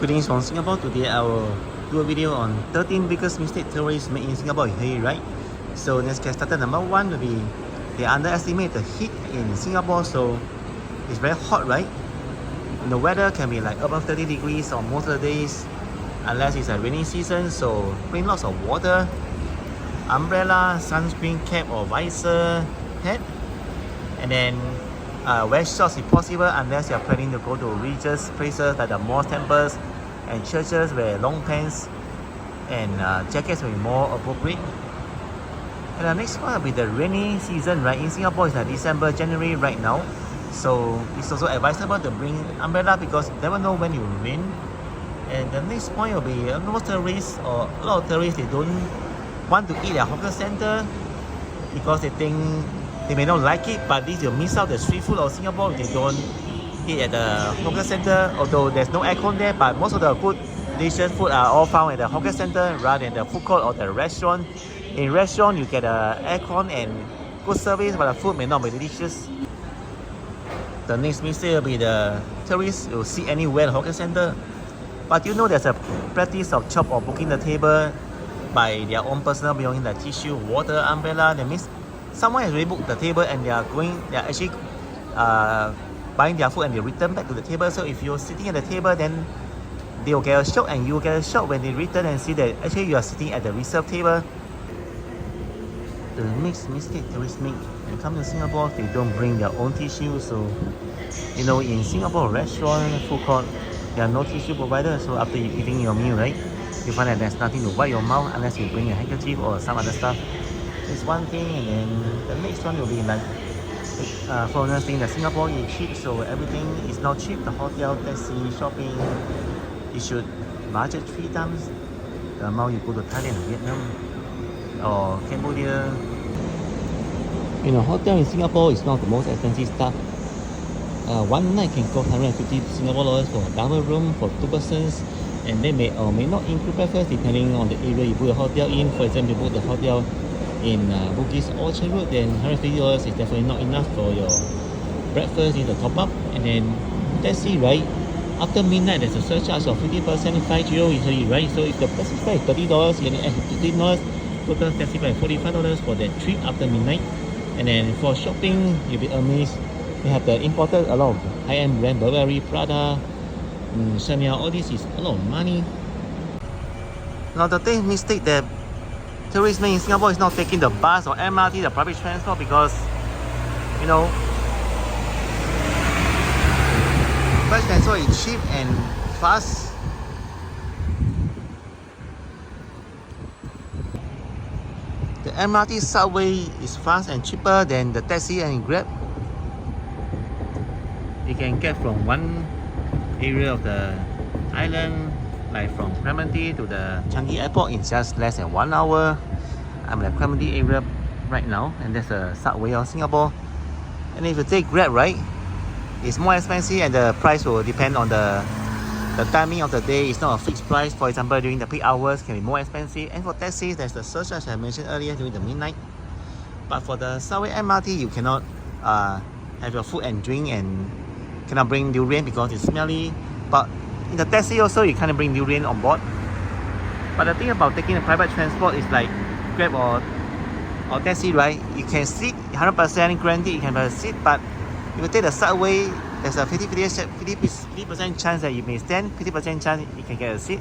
Greetings from Singapore. Today I will do a video on 13 biggest mistakes tourists make in Singapore. You hear it right? So let's get started. Number one will be they underestimate the heat in Singapore. So it's very hot, right? And the weather can be like above 30 degrees on most of the days, unless it's a rainy season. So bring lots of water, umbrella, sunscreen cap or visor, hat, and then wear shorts if possible, unless you're planning to go to religious places like the mosques, temples, and churches where long pants and jackets will be more appropriate. And the next one will be the rainy season, right? In Singapore, it's like December, January right now. So it's also advisable to bring umbrella because you never know when it will rain. And the next point will be most tourists or a lot of tourists, they don't want to eat at hawker center because they think they may not like it, but this will miss out the street food of Singapore if they don't eat at the hawker center. Although there's no aircon there, but most of the good delicious food are all found at the hawker center rather than the food court or the restaurant. In restaurant, you get aircon and good service, but the food may not be delicious. The next mistake will be the tourists will sit anywhere at the hawker center, but you know there's a practice of chop or booking the table by their own personal belongings like tissue, water, umbrella. That means someone has already booked the table and they are actually buying their food and they return back to the table. So if you're sitting at the table, then they will get a shock and you will get a shock when they return and see that actually you are sitting at the reserved table. The next mistake tourists make when they come to Singapore, they don't bring their own tissue. So you know, in Singapore restaurant, food court, there are no tissue provided. So after you eating your meal, right, you find that there's nothing to wipe your mouth unless you bring a handkerchief or some other stuff. It's one thing, and then the next one will be like foreigners think that Singapore is cheap, so everything is not cheap. The hotel, taxi, shopping, you should budget 3 times the amount you go to Thailand or Vietnam or Cambodia. In a hotel in Singapore, it's not the most expensive stuff. One night can cost 150 Singapore dollars for a double room for 2 persons, and they may or may not include breakfast depending on the area you book the hotel in. For example, you book the hotel in Bugis Orchard Road, then $150 is definitely not enough for your breakfast. You need to top up. And then taxi, right, after midnight there's a surcharge of 50%, 50 usually, right? So if the taxi fare is $30, you need to add $15, total taxi fare $45 for that trip after midnight. And then for shopping, you'll be amazed, they have the imported a lot of high-end brand, Burberry, Prada, Chanel. All this is a lot of money. Now the thing mistake that tourists make in Singapore is not taking the bus or MRT, the public transport, because you know public transport is cheap and fast. The MRT subway is fast and cheaper than the taxi and Grab. You can get from one area of the island, like from Clementi to the Changi Airport, in just less than 1 hour. I'm at Clementi area right now, and there's a subway of Singapore. And if you take Grab, right, it's more expensive, and the price will depend on the timing of the day. It's not a fixed price. For example, during the peak hours can be more expensive. And for taxis, there's the surcharge I mentioned earlier during the midnight. But for the subway MRT, you cannot have your food and drink and cannot bring durian because it's smelly. But in the taxi also, you can't bring durian on board. But the thing about taking a private transport is like Grab or taxi, right? You can sit 100% guaranteed you can have a seat. But if you take the subway, there's a 50% chance that you may stand, 50% chance you can get a seat,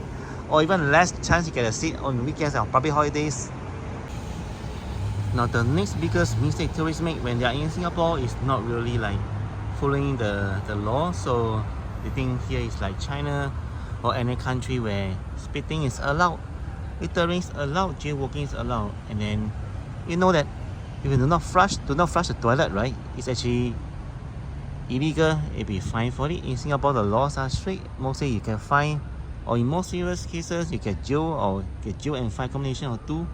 or even less chance you get a seat on weekends or public holidays. Now the next biggest mistake tourists make when they are in Singapore is not really like following the law. So they think here is like China or any country where spitting is allowed, littering is allowed, jaywalking is allowed. And then you know that if you do not flush the toilet, right, it's actually illegal. It'll be fined for it. In Singapore, the laws are strict. Mostly you can fine, or in more serious cases, you get jail or get jail and fine combination of 2.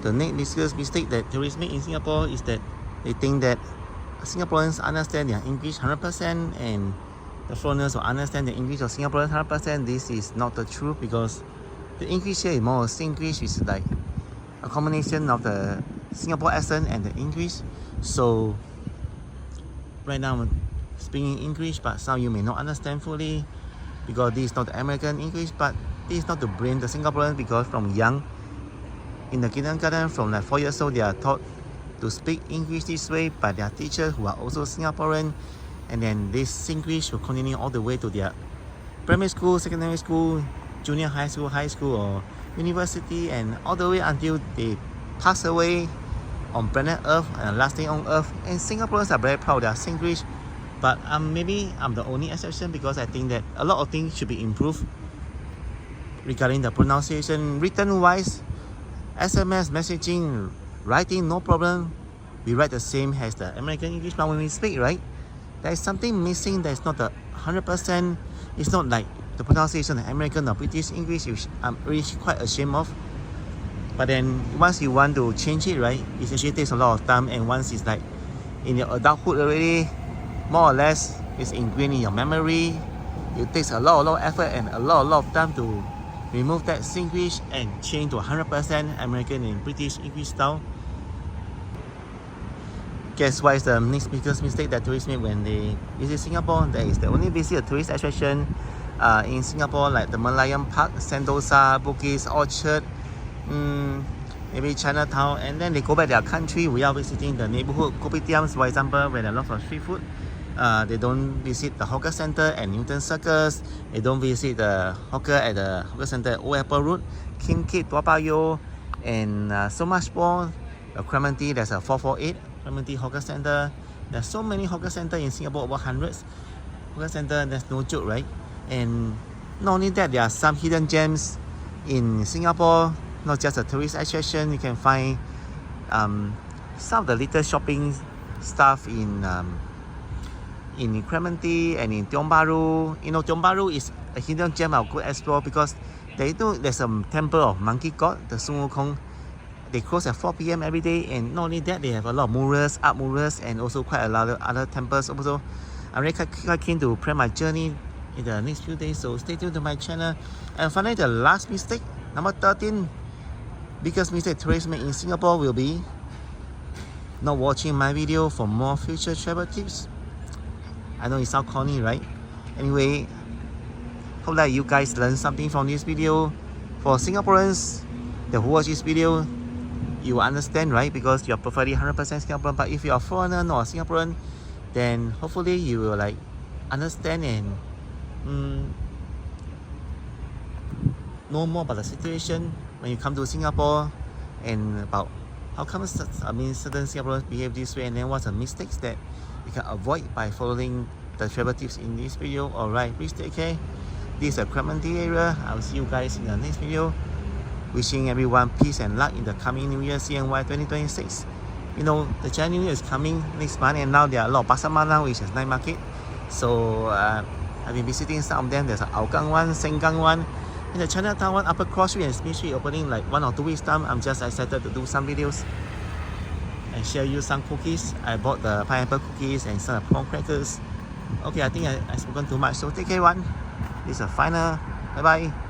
The next biggest mistake that tourists make in Singapore is that they think that Singaporeans understand their English 100% and the foreigners will understand the English of Singaporeans 100%. This is not the truth, because the English here is more Singlish, which is like a combination of the Singapore accent and the English. So right now speaking English, but some of you may not understand fully because this is not American English, but this is not to blame the Singaporeans because from young in the kindergarten, from like 4 years old, they are taught to speak English this way by their teachers who are also Singaporean, and then this Singlish will continue all the way to their primary school, secondary school, junior high school, or university, and all the way until they pass away on planet Earth and last day on Earth. And Singaporeans are very proud of their Singlish, but maybe I'm the only exception because I think that a lot of things should be improved regarding the pronunciation. Written wise, SMS messaging, writing, no problem. We write the same as the American English, but when we speak, right, there is something missing. There's not a 100%. It's not like the pronunciation of American or British English, which I'm really quite ashamed of. But then once you want to change it, right, it actually takes a lot of time. And once it's like in your adulthood already, more or less, it's ingrained in your memory. It takes a lot of effort and a lot of time to remove that Singlish and change to 100% American and British English style. Guess what is the next biggest mistake that tourists make when they visit Singapore? That is they only visit a tourist attraction in Singapore, like the Malayan Park, Sentosa, Bugis, Orchard, maybe Chinatown, and then they go back their country without visiting the neighborhood kopitiams, for example, where there are lots of street food. They don't visit the hawker center at Newton Circus. They don't visit the hawker at the hawker center at Old Airport Road, Kim Kit, Tua Payoh, and so much more. Clementi, there's a 448 Clementi Hawker Center. There's so many hawker centers in Singapore, over hundreds. Hawker center, that's no joke, right? And not only that, there are some hidden gems in Singapore, not just a tourist attraction. You can find some of the little shopping stuff in Clementi and in Tiong Bahru. You know, Tiong Bahru is a hidden gem I'll go explore because there's a temple of Monkey God, the Sun Wukong. They close at 4 p.m. every day, and not only that, they have a lot of murals, art murals, and also quite a lot of other temples also. I'm really quite keen to plan my journey in the next few days, so stay tuned to my channel. And finally, the last mistake, number 13, biggest mistake tourists make in Singapore will be not watching my video for more future travel tips. I know it sounds corny, right? Anyway, hope that you guys learn something from this video. For Singaporeans that who watch this video, you will understand, right? Because you're perfectly 100% Singaporean. But if you're a foreigner, not a Singaporean, then hopefully you will like understand and know more about the situation when you come to Singapore, and about how come certain Singaporeans behave this way, and then what's the mistakes that you can avoid by following the travel tips in this video. Alright, please take care. This is a Clementi area. I'll see you guys in the next video. Wishing everyone peace and luck in the coming New Year, CNY 2026. You know, the Chinese New Year is coming next month, and now there are a lot of Pasar Malam, which is night market. So I've been visiting some of them. There's a Hougang one, Sengkang one, and the Chinatown one, Upper Cross Street and Smith Street opening like 1 or 2 weeks time. I'm just excited to do some videos and share you some cookies. I bought the pineapple cookies and some prawn crackers. Okay, I think I've spoken too much, so take care one. This is a final. Bye bye.